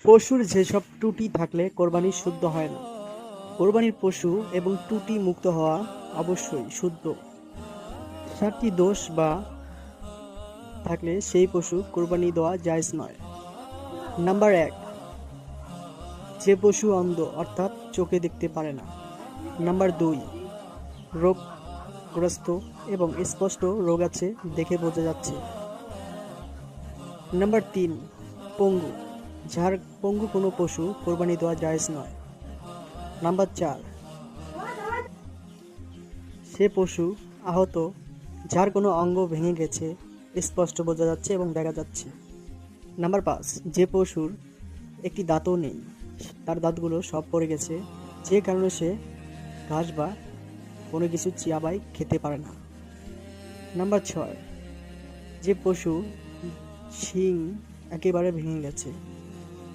পশুর যেসব ত্রুটি থাকলে কোরবানি শুদ্ধ হয় না। কোরবানির পশু এবং ত্রুটি মুক্ত হওয়া অবশ্যই শুদ্ধ। 7টি দোষ বা থাকলে সেই পশু কোরবানি দেওয়া জায়েজ নয়। নাম্বার 1, যে পশু অন্ধ অর্থাৎ চোখে দেখতে পারে না। নাম্বার 2, রোগগ্রস্ত এবং স্পষ্ট রোগ আছে দেখে বোঝা যাচ্ছে। নাম্বার 3, পঙ্গু, যার পঙ্গু কোনো পশু কোরবানি দেওয়া জায়েজ নয়। নাম্বার 4, সে পশু আহত, যার কোনো অঙ্গ ভেঙে গেছে, স্পষ্ট বোঝা যাচ্ছে এবং দেখা যাচ্ছে। নাম্বার 5, যে পশুর একটি দাঁতও নেই, তার দাঁতগুলো সব পড়ে গেছে, যে কারণে সে ঘাস বা কোনো কিছু চিয়াবাই খেতে পারে না। নাম্বার 6, যে পশু শিং একেবারে ভেঙে গেছে,